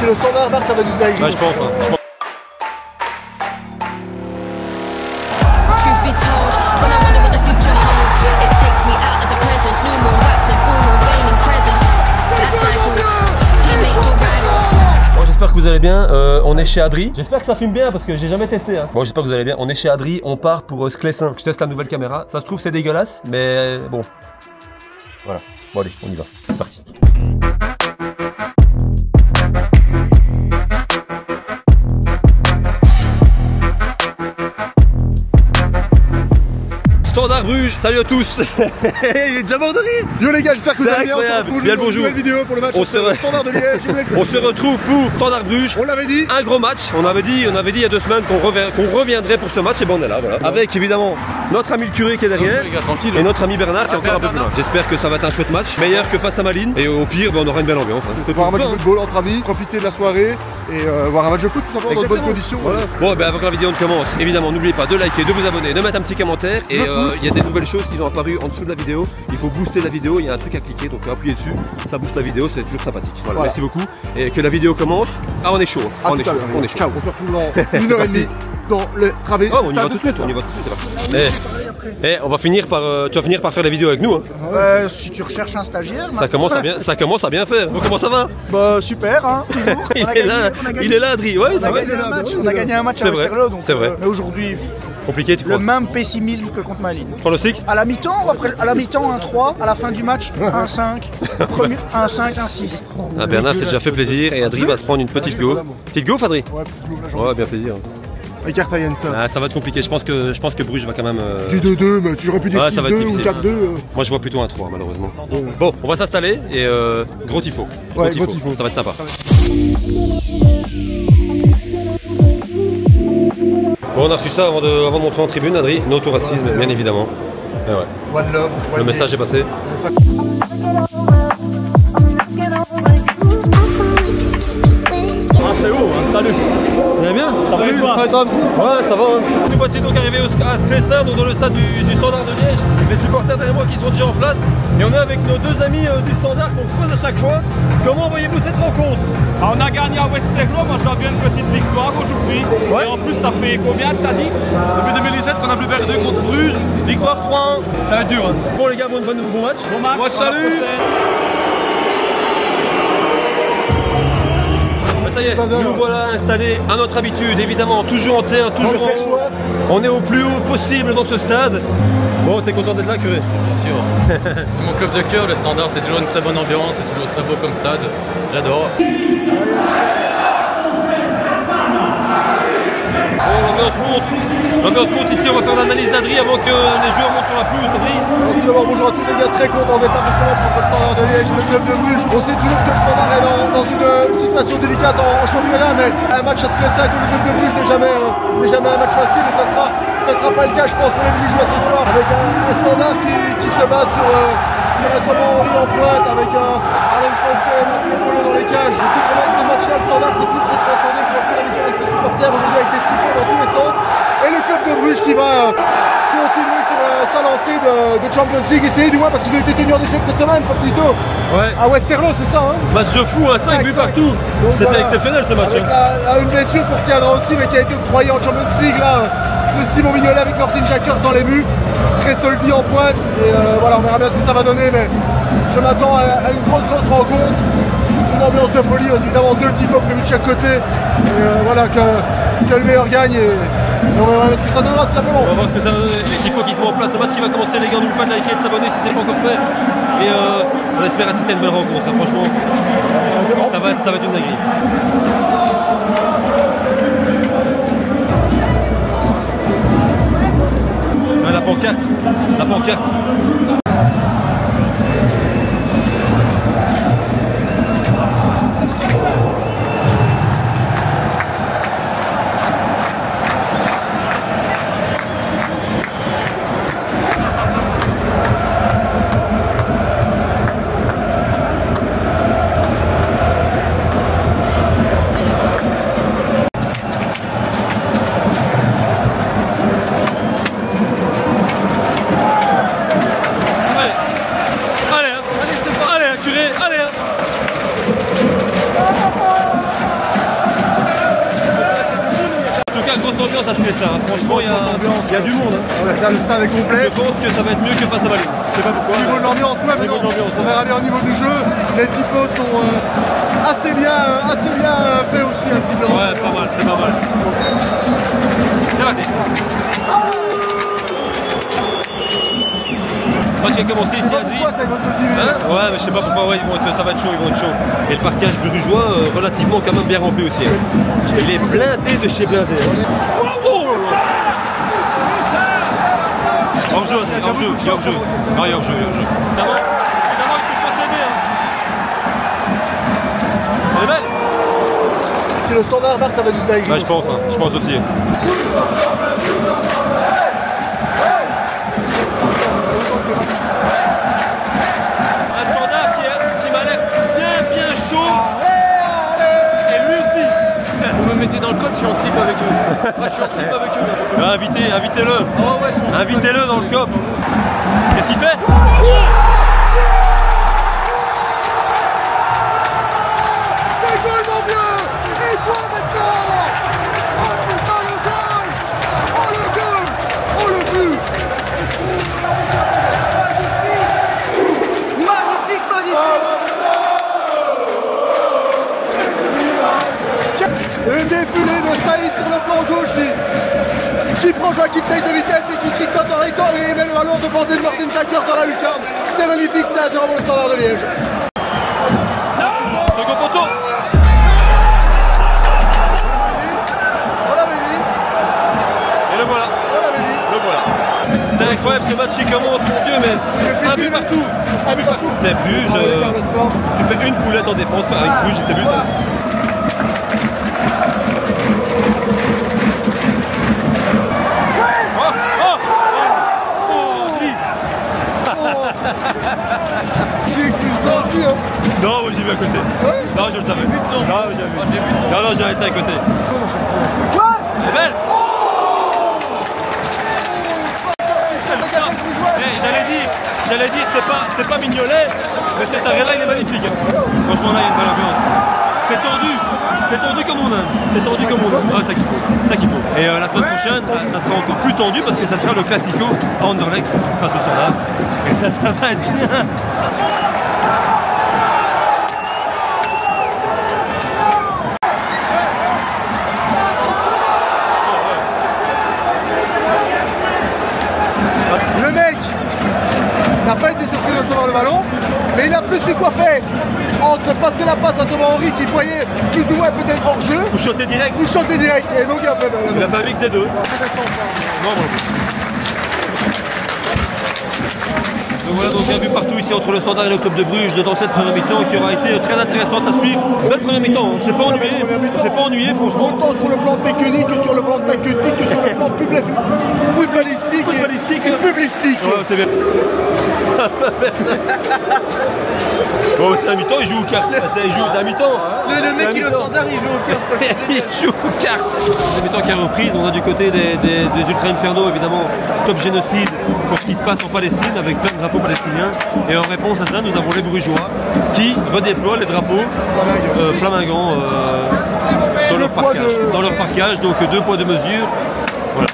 c'est le Standard, Marc, ça va du dingue. Ouais, je pense. Hein. J'espère que vous allez bien, on est chez Adri. J'espère que ça filme bien parce que j'ai jamais testé hein. Bon j'espère que vous allez bien, on est chez Adri, on part pour Sclessin. Je teste la nouvelle caméra, ça se trouve c'est dégueulasse mais bon. Voilà, bon allez on y va, c'est parti. Standard Bruges, salut à tous. Il est déjà mort de rire. Yo les gars, j'espère que vous allez bien. Bien le bonjour. Nouvelle vidéo pour le match Standard de Liège. On se retrouve pour Standard Bruges. On l'avait dit. Un gros match. On avait dit il y a 2 semaines qu'on reviendrait pour ce match et bon on est là voilà. Avec évidemment notre ami le curé qui est derrière et notre ami Bernard qui est encore un peu plus loin. J'espère que ça va être un chouette match, meilleur que face à Malines et au pire on aura une belle ambiance. Hein. Voir un match de football entre amis, profiter de la soirée et voir un match de foot tout simplement dans de bonnes conditions. Voilà. Bon ben avant que la vidéo ne commence, évidemment n'oubliez pas de liker, de vous abonner, de mettre un petit commentaire et il y a des nouvelles choses qui ont apparu en dessous de la vidéo. Il faut booster la vidéo, il y a un truc à cliquer donc appuyez dessus, ça booste la vidéo, c'est toujours sympathique. Voilà. Merci beaucoup et que la vidéo commence. Ah on est chaud, on est chaud, on est chaud. Ciao, on se retrouve dans 1h30 dans le travée. Oh, on y va tout de suite, on y va tout de suite. On va finir par tu vas finir par faire la vidéo avec nous hein. Si tu recherches un stagiaire, ça commence à bien faire. Donc comment ça va? Bah super hein, toujours. il est là Adri, ouais, c'est vrai. On a gagné un match à Westerlo donc c'est vrai. Mais aujourd'hui compliqué, tu crois? Le même pessimisme que contre Malines. Pronostic? À la mi-temps ou après à la mi-temps 1-3, à la fin du match 1-5, 1-5, 1-6. Ah, Bernard s'est déjà fait plaisir et Adri va se prendre une petite go. Petite go Adri? Ouais, bien plaisir. Écarte à Jensen. Ah, ça va être compliqué, je pense que Bruges va quand même... J'ai 2-2, mais tu aurais pu dire 6-2 ou 4-2. Moi je vois plutôt un 3 malheureusement. Bon, on va s'installer et gros tifo. Ouais, gros tifo. Ça va être sympa. Bon, on a reçu ça avant de montrer en tribune, Adri. No to racisme, bien évidemment. Et ouais. One love. Le message est passé. C'est haut, hein. Salut. Vous allez bien? Ça va et toi? Ouais, ça va. Nous voici donc arrivés à Sclessin, donc dans le stade du Standard de Liège. Les supporters derrière moi qui sont déjà en place. Et on est avec nos 2 amis du Standard qu'on croise à chaque fois. Comment voyez-vous cette rencontre? On a gagné à Westerlo, moi je vois bien une petite victoire aujourd'hui. Ouais. Et en plus ça fait combien que t'as dit? Depuis 2017 qu'on a plus perdu contre Bruges. Victoire 3-1. Ça va être dur. Hein. Bon les gars, bon match. Bon match, salut. Ça y est, nous voilà installés à notre habitude, évidemment, toujours en terre, toujours en haut. On est au plus haut possible dans ce stade. Bon, t'es content d'être là, curé? Bien sûr. C'est mon club de cœur, le Standard, c'est toujours une très bonne ambiance, c'est toujours très beau comme stade. J'adore. L'ambiance monte ici, on va faire l'analyse d'Adri avant que les joueurs montent sur la pelouse. Adri. Tout d'abord, bonjour à tous les gars, très content d'être là pour ce match contre le Standard de Liège, le club de Bruges. On sait toujours que le Standard est dans une situation délicate en championnat, mais un match à Sclessin contre le club de Bruges n'est jamais un match facile et ça sera pas le cas, je pense, pour les Brugeois ce soir, avec un Standard qui se base sur Thomas Henry en pointe, avec un Alain Fossé, Mathieu Polo dans les cages. Je sais vraiment que ce match-là, le Standard, c'est tout très transcendé pour faire la mission avec ses supporters aujourd'hui avec des tifos dans tous les sens. Et le club de Bruges qui va continuer sur sa lancée de Champions League, essayer du moins parce qu'ils ont été tenus en échec cette semaine, Fortito. Ouais. À Westerlo, c'est ça hein? Match de fou, 5 buts partout. C'était exceptionnel ce match. Avec une blessure pour Tiadra aussi, mais qui a été octroyée en Champions League là, de Simon Mignolet avec Martin Jacquard dans les buts. Très solide en pointe. Et voilà, on verra bien ce que ça va donner, mais je m'attends à une grosse rencontre. Une ambiance de folie, évidemment 2 tifos prévus de chaque côté. Et voilà, que le meilleur gagne. Et on verra ce que ça donnera tout simplement. On va voir ce que ça va donner. Les tifos qui se mettent en place. Le match qui va commencer, les gars, n'oubliez pas de liker et de s'abonner si c'est pas encore fait. Et on espère assister à une belle rencontre. Hein. Franchement, ça va être une dinguerie. La pancarte. à Sclessin. Franchement, il y a du monde. Ouais, ça, le stade est complet. Je pense que ça va être mieux que face à Valais. Je sais pas pourquoi. Au niveau de l'ambiance, ouais, mais non, on verra bien au niveau du jeu. Les tifos sont assez bien faits aussi, un petit peu. Ouais, pas mal, c'est pas mal. C'est raté. Match qui a commencé ici à Drie. Pourquoi ça va te motiver? Ouais, mais je sais pas pourquoi, ouais, ça va être chaud, ils vont être chauds. Et le parquage brugeois, relativement quand même bien rempli aussi. Hein. Il est blindé de chez blindé. Hors-jeu, hors-jeu, hors-jeu. Non, hors-jeu, hors-jeu. Évidemment, ils sont possédés. On est belle. Si le standard marque, ça va être du dingue. Ouais, je pense aussi. Un standard qui m'a l'air bien chaud. Et lui aussi. Vous me mettez dans le code, je suis en cible avec eux. Je suis en cible avec eux. Invitez-le. Oh ouais, Invitez-le dans le COP. Qu'est-ce qu'il fait? C'est goal, mon vieux! Et toi maintenant! Oh putain, le goal! Oh le goal! Oh le but! Magnifique! Le défilé de Saïd sur le flanc gauche qui prend Joachim Saïd de vitesse et qui tricote dans les corps et met le ballon de bordée de Martin Shaker dans la lucarne. C'est magnifique, c'est 1-0 pour le Standard de Liège. Second poteau. On l'avait dit. Et le voilà. On l'avait dit. Le voilà. C'est incroyable ce match qui commence, mon Dieu, mais un but partout. Un but partout. C'est Bruges. Tu fais une poulette en défense avec Bruges, c'est but. Non, moi j'ai vu à côté. Non, je le savais. Non, j'ai vu. Non, j'ai arrêté à côté. Elle est belle. J'allais dire, c'est pas Mignolet, mais cet arrêt-là, il est magnifique. Hein. Franchement, là, il y a une belle ambiance. C'est tendu comme on aime. C'est tendu comme on aime. Ah, ça qu'il faut. Et la semaine prochaine, ça sera encore plus tendu parce que ça sera le Classico à Anderlecht face au Standard. Et ça va être bien. Le mec n'a pas été surpris de recevoir le ballon, mais il n'a plus su quoi faire entre passer la passe à Thomas Henry qui voyait plus ou moins peut-être hors jeu Ou shooter direct. ou chanter direct. Et donc il a fait Il a fait un mix des deux. Donc voilà, donc un but partout ici entre le Standard et le club de Bruges dans cette première mi-temps qui aura été très intéressante à suivre. Belle première mi-temps, on s'est pas ennuyé, franchement. Autant sur le plan technique que sur le plan tactique que sur le plan footballistique et publicistique. Ouais, c'est bien. Bon, c'est la mi-temps, il joue aux cartes. C'est la mi-temps. Le mec qui est au Standard, il joue aux cartes. Il joue aux cartes. C'est la mi-temps qui a reprise. On a du côté des Ultra Inferno, évidemment, stop génocide pour ce qui se passe en Palestine avec plein de drapeaux palestiniens. Et en réponse à ça, nous avons les Brugeois qui redéploient les drapeaux flamingants dans leur parquage. Donc 2 poids de mesure. Voilà.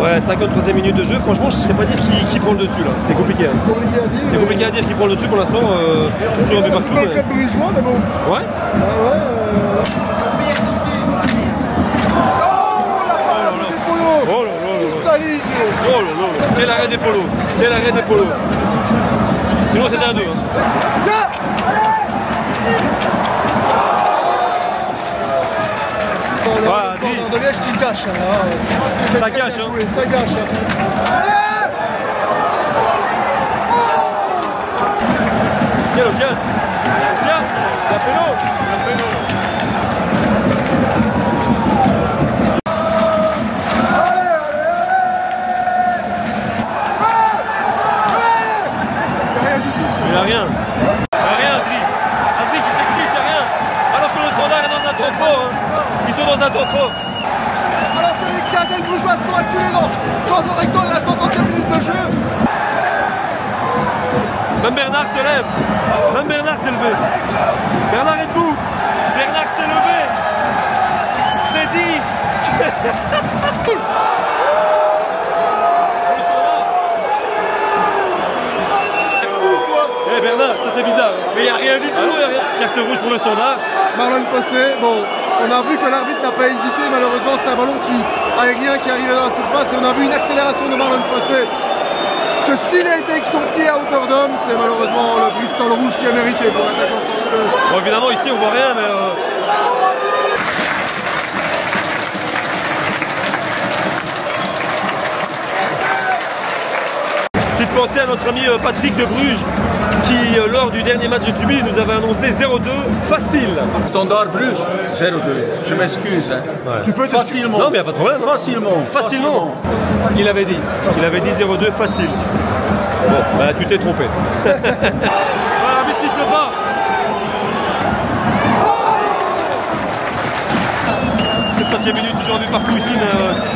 Ouais, 53e minute de jeu, franchement je ne saurais pas dire qui prend le dessus là, c'est compliqué. Hein. C'est compliqué à dire qui prend le dessus pour l'instant, toujours un peu partout. C'est le club brugeois, mais bon. Ouais. Oh là là, solide. Oh là là, quel arrêt des polos, Sinon c'était un 2. Hein. Standard de Liège qui cache. Ça gâche, hein. Ça gâche. Quelle occasion. Bien, la péno. Il n'y a rien. Adri qui s'explique, il n'y a rien. Alors que le Standard est dans un temps fort. Hein. Ils sont dans un temps fort. Alors que les quinzaines bourgeoises sont acculées dans le rectangle de la 60e minute de jeu. Même Bernard lève. Même Bernard s'est levé. Bernard est debout. Bernard s'est levé. C'est dit. Eh Bernard, ça c'est bizarre. Mais il n'y a rien du tout. Ah non, y a rien. Carte rouge pour le Standard. Marlon Fossé, bon, on a vu que l'arbitre n'a pas hésité, malheureusement c'est un ballon aérien qui arrivait dans la surface et on a vu une accélération de Marlon Fossé. Que s'il a été avec son pied à hauteur d'homme, c'est malheureusement le Bristol rouge qui a mérité pour l'attaquant. Bon évidemment ici on voit rien mais petite pensée à notre ami Patrick de Bruges qui lors du dernier match de Tubize nous avait annoncé 0-2 facile. Standard Bruges, 0-2. Je m'excuse. Hein. Ouais. Tu peux facilement. Non mais y a pas de problème. Facilement. Il avait dit 0-2 facile. Bon, bah tu t'es trompé. Voilà, mais siffle pas. Cette 20e minute, toujours vu partout ici, mais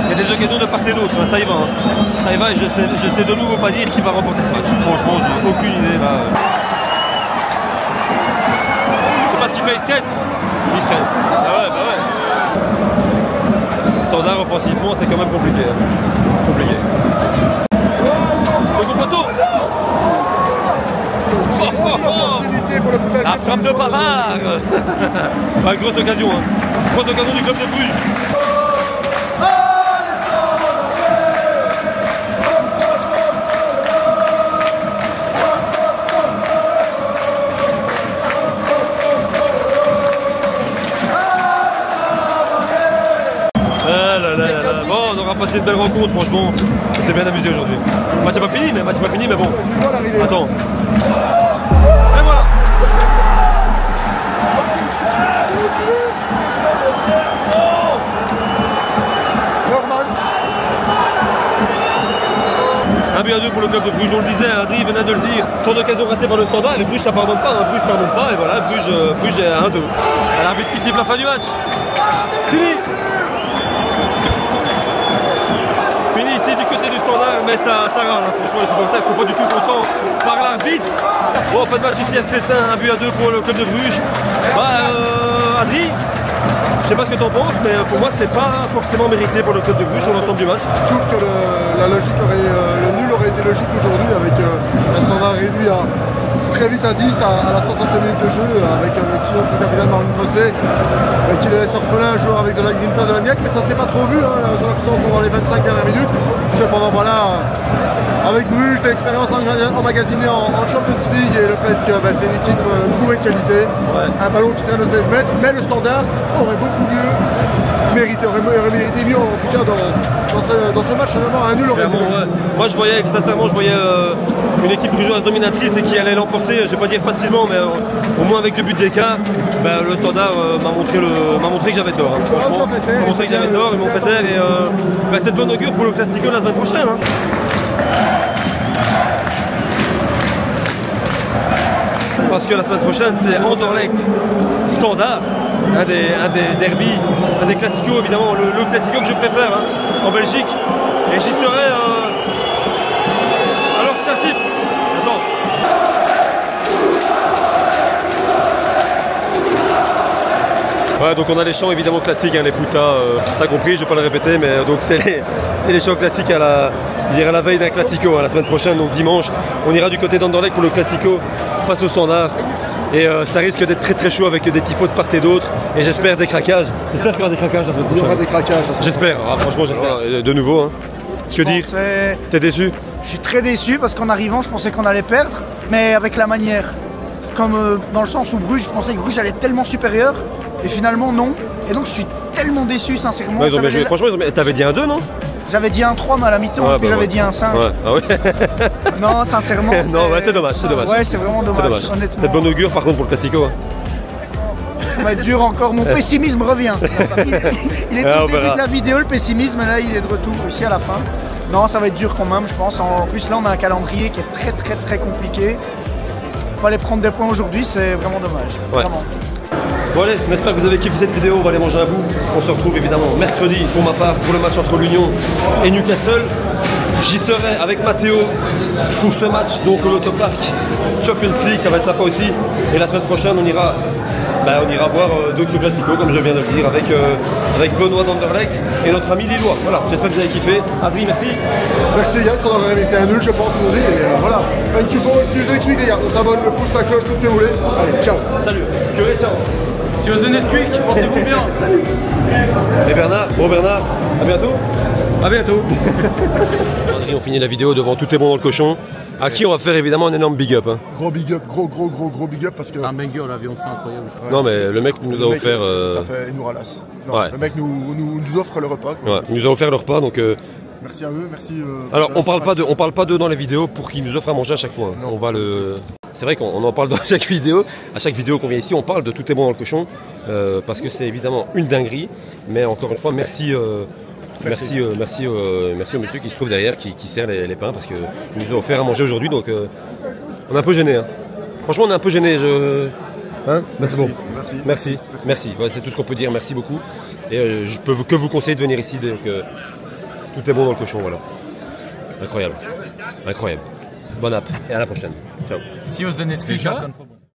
il y a des occasions de part et d'autre. Ça y va. Hein. Ça y va et je sais de nouveau pas dire qui va remporter ce match. Franchement, j'ai aucune idée. Là. C'est pas ce qu'il fait, il stresse. Il stresse. Ah ouais, bah ouais. Standard offensivement, c'est quand même compliqué. Hein. Compliqué. Second poteau. La frappe de Pavard. Ouais, grosse occasion, hein. Grosse occasion du club de Bruges. Bon, on aura passé une belle rencontre, franchement. On s'est bien amusé aujourd'hui. Le match n'est pas fini, mais bon. Attends. Et voilà. Un but à 2 pour le club de Bruges, on le disait, Adri venait de le dire. Tant d'occasions ratées par le Standard, et Bruges ça pardonne pas, hein. Bruges pardonne pas, et voilà, Bruges est à 1-2. L'arbitre qui siffle la fin du match. Fini. Fini ici du côté du Standard, mais ça râle, hein. Franchement les supporters ne sont pas du tout contents par l'arbitre. Bon, fin de match ici à Sclessin, un but à 2 pour le club de Bruges. Adri, je sais pas ce que tu en penses, mais pour moi c'est pas forcément mérité pour le club de Bruges sur l'ensemble du match. Je trouve que la logique le nul aurait été logique aujourd'hui avec un Standard réduit à très vite à 10 à la 60e minute de jeu avec le capitaine Marlon Fossé qui le laisse orphelin, un joueur avec de la grinta, de la niaque, mais ça s'est pas trop vu hein, son absence pendant les 25 dernières minutes. Cependant voilà, avec Bruges, l'expérience emmagasinée en Champions League et le fait que c'est une équipe bourrée de qualité, un ballon qui traîne aux 16 mètres, mais le Standard aurait beaucoup mieux mérité, aurait mérité mieux en tout cas dans ce match, seulement un nul aurait été. Moi je voyais sincèrement une équipe brugeoise dominatrice et qui allait l'emporter, je vais pas dire facilement, mais au moins avec 2 buts d'écart. Le Standard m'a montré que j'avais tort. Hein. Franchement, m'a montré que j'avais tort, ils m'ont fait taire et c'est de bonne augure pour le Classico la semaine prochaine. Hein. Parce que la semaine prochaine c'est Anderlecht Standard, un des derbys, un des classicos évidemment, le classico que je préfère hein, en Belgique. Et j'y serai alors que ça siffle. Attends. Ouais, donc on a les chants évidemment classiques, hein, les putas, t'as compris, je vais pas le répéter, mais donc c'est les chants classiques à la veille d'un classico, hein, la semaine prochaine, donc dimanche, on ira du côté d'Anderlecht pour le classico face au Standard. Et ça risque d'être très très chaud avec des tifos de part et d'autre, et j'espère des craquages. J'espère qu'il y aura des craquages la semaine prochaine. Il y aura des craquages. J'espère, franchement j'espère. De nouveau, hein. Que dire? T'es déçu? Je suis très déçu parce qu'en arrivant, je pensais qu'on allait perdre, mais avec la manière. Comme dans le sens où Bruges, je pensais que Bruges allait être tellement supérieur, et finalement non. Et donc je suis tellement déçu, sincèrement. Ouais, ils ont bien joué. Franchement, t'avais dit un 2, non? J'avais dit un 3 mais à la mi-temps, ouais, puis j'avais dit un 5. Ouais. Ah ouais. Non, sincèrement. Non, ouais, c'est dommage, c'est dommage. Ouais, c'est vraiment dommage, honnêtement. C'est de bonne augure par contre pour le classico. Hein. Ça va être dur encore, mon pessimisme revient. Il est au début de la vidéo, le pessimisme, là il est de retour ici à la fin. Non, ça va être dur quand même, je pense. En plus là, on a un calendrier qui est très compliqué. Il fallait prendre des points aujourd'hui, c'est vraiment dommage. Ouais. Vraiment. Bon allez, j'espère que vous avez kiffé cette vidéo, on va aller manger à bout. On se retrouve évidemment mercredi pour ma part pour le match entre l'Union et Newcastle. J'y serai avec Mathéo pour ce match, donc l'Autopark Champions League, ça va être sympa aussi. Et la semaine prochaine, on ira voir d'autres classicos, comme je viens de le dire, avec Benoît d'Anderlecht et notre ami Lillois. Voilà, j'espère que vous avez kiffé. Adrien, merci. Merci les gars, ça aurait été un nul, je pense, aujourd'hui. Et voilà. Thank you for see you next week, les gars. On s'abonne, le pouce, la cloche, tout ce que vous voulez. Allez, ciao. Salut. Que ciao. Si vous êtes Nesquik, portez-vous bien. Et Bernard, à bientôt. À bientôt. Et on finit la vidéo devant Tout est bon dans le cochon. À qui on va faire évidemment un énorme big up. Hein. Gros big up, gros big up parce que. C'est un banger, l'avion, c'est incroyable. Ouais. Non mais le mec nous a offert. Ça fait, il nous ralasse. Non, Ouais. Le mec nous offre le repas. Quoi. Ouais, il nous a offert le repas donc. Merci à eux, merci. Alors on parle pas d'eux dans les vidéos pour qu'ils nous offrent à manger à chaque fois. Hein. On va le. C'est vrai qu'on en parle dans chaque vidéo. À chaque vidéo qu'on vient ici, on parle de Tout est bon dans le cochon parce que c'est évidemment une dinguerie. Mais encore une fois, merci au monsieur qui se trouve derrière, qui sert les pains parce qu'il nous a offert à manger aujourd'hui. Donc on est un peu gêné. Hein. Franchement, on est un peu gêné. Hein, c'est bon. Merci. Ouais, c'est tout ce qu'on peut dire. Merci beaucoup. Et je peux que vous conseiller de venir ici. Donc, tout est bon dans le cochon, voilà. Incroyable. Bon app. Et à la prochaine. Ciao. Si vous êtes Nesquik,